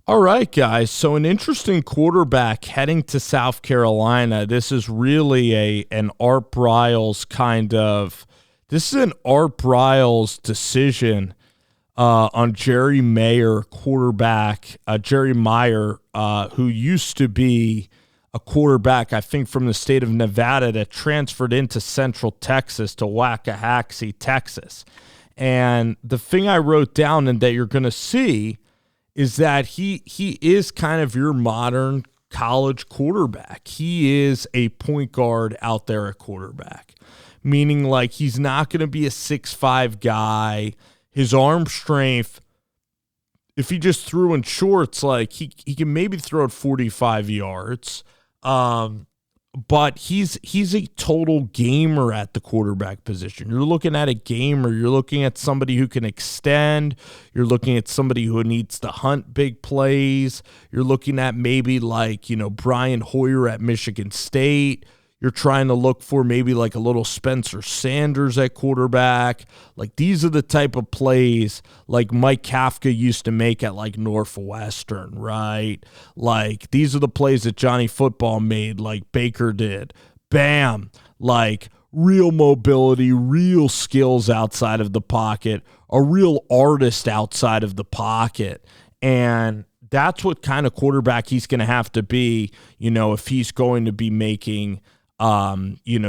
All right, guys. So an interesting quarterback heading to South Carolina. This is really an Art Briles kind of. This is an Art Briles decision on Jerry Meyer, quarterback. Jerry Meyer, who used to be a quarterback, I think, from the state of Nevada that transferred into Central Texas to Waxahachie, Texas. And the thing I wrote down and that you're going to see is that he is kind of your modern college quarterback. He is a point guard out there at quarterback, meaning like he's not going to be a 6'5" guy. His arm strength, if he just threw in shorts, like he can maybe throw it 45 yards. But he's a total gamer at the quarterback position. You're looking at a gamer. You're looking at somebody who can extend. You're looking at somebody who needs to hunt big plays. You're looking at maybe like, Brian Hoyer at Michigan State. You're trying to look for maybe like a little Spencer Sanders at quarterback. Like these are the type of plays like Mike Kafka used to make at like Northwestern, right? Like these are the plays that Johnny Football made like Baker did. Bam! Like real mobility, real skills outside of the pocket, a real artist outside of the pocket. And that's what kind of quarterback he's going to have to be, if he's going to be making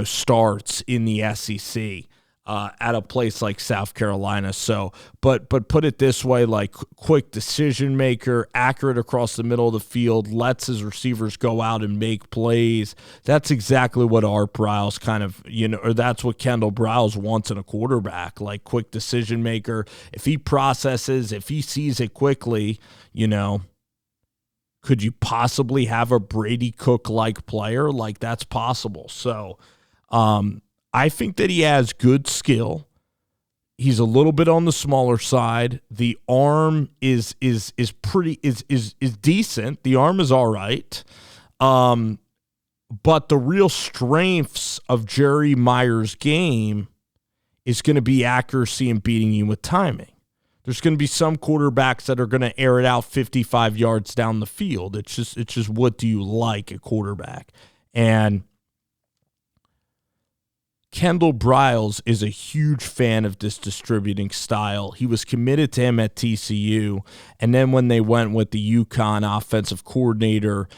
starts in the SEC at a place like South Carolina. So, but put it this way, like quick decision maker, accurate across the middle of the field, lets his receivers go out and make plays. That's exactly what Art Briles kind of, or that's what Kendal Briles wants in a quarterback, like quick decision maker. If he processes, if he sees it quickly, could you possibly have a Brady Cook-like player? Like, that's possible. So I think that he has good skill. He's a little bit on the smaller side. The arm is decent. The arm is all right. But the real strengths of Jerry Meyer's game is going to be accuracy and beating you with timing. There's going to be some quarterbacks that are going to air it out 55 yards down the field. It's just what do you like at quarterback? And Kendal Briles is a huge fan of this distributing style. He was committed to him at TCU, and then when they went with the UConn offensive coordinator,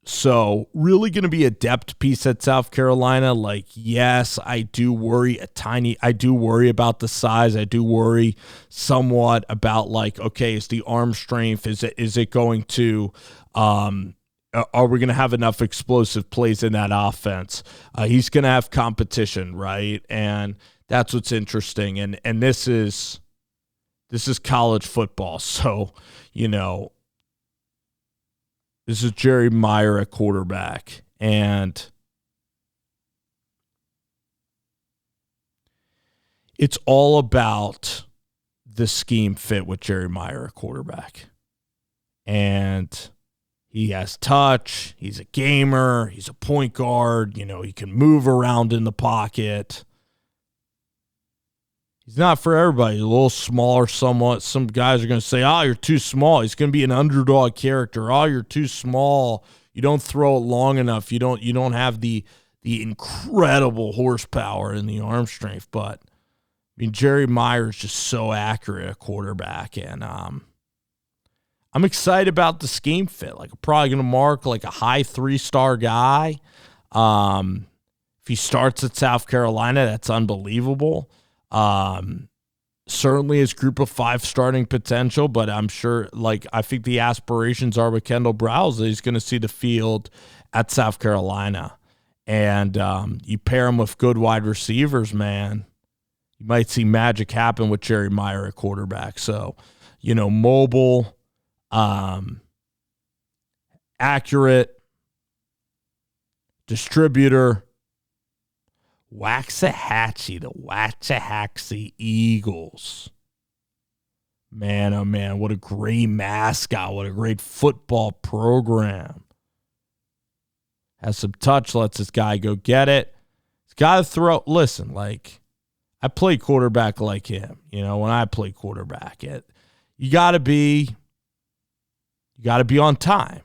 so really going to be a depth piece at South Carolina. Like, yes, I do worry about the size. I do worry somewhat about like, okay, is the arm strength, is it going to, are we going to have enough explosive plays in that offense? He's going to have competition, right? And that's what's interesting. And this is college football. So, this is Jerry Meyer at quarterback, and it's all about the scheme fit with Jerry Meyer at quarterback. And he has touch, he's a gamer, he's a point guard, he can move around in the pocket. He's not for everybody. He's a little smaller somewhat. Some guys are going to say, you're too small. He's going to be an underdog character. You're too small. You don't throw it long enough. You don't have the incredible horsepower and the arm strength. But, Jerry Meyer is just so accurate at quarterback. And I'm excited about the scheme fit. Like, I'm probably going to mark like a high 3-star guy. If he starts at South Carolina, that's unbelievable. Certainly his group of 5 starting potential, but I'm sure, I think the aspirations are with Kendal Briles that he's going to see the field at South Carolina. And you pair him with good wide receivers, man, you might see magic happen with Jerry Meyer at quarterback. So, mobile, accurate, distributor, Waxahachie, the Waxahachie Eagles. Man, oh man, what a great mascot. What a great football program. Has some touch, lets this guy go get it. He's got to throw. Listen, I play quarterback like him. When I play quarterback, you got to be You got to be on time.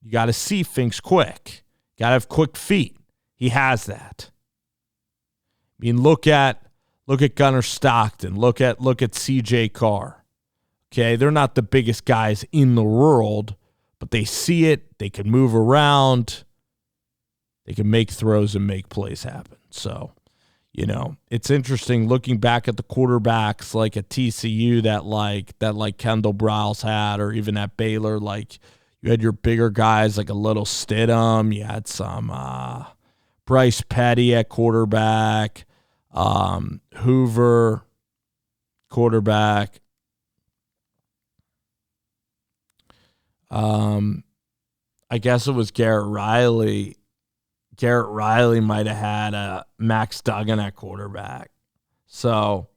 You got to see things quick. You got to have quick feet. He has that. I mean, look at Gunnar Stockton. Look at CJ Carr. Okay, they're not the biggest guys in the world, but they see it. They can move around. They can make throws and make plays happen. So, it's interesting looking back at the quarterbacks like at TCU that Kendal Briles had, or even at Baylor. Like, you had your bigger guys like a little Stidham. You had some Bryce Petty at quarterback. Hoover, quarterback. I guess it was Garrett Riley. Garrett Riley might have had Max Duggan at quarterback. So,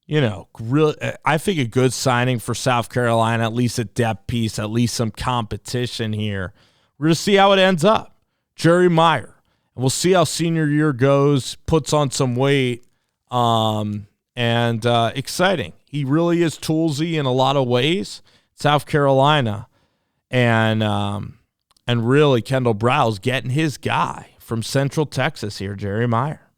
really, I think a good signing for South Carolina, at least a depth piece, at least some competition here. We're going to see how it ends up. Jerry Meyer. And we'll see how senior year goes, puts on some weight, and exciting. He really is toolsy in a lot of ways. South Carolina. And really Kendal Briles getting his guy from Central Texas here, Jerry Meyer.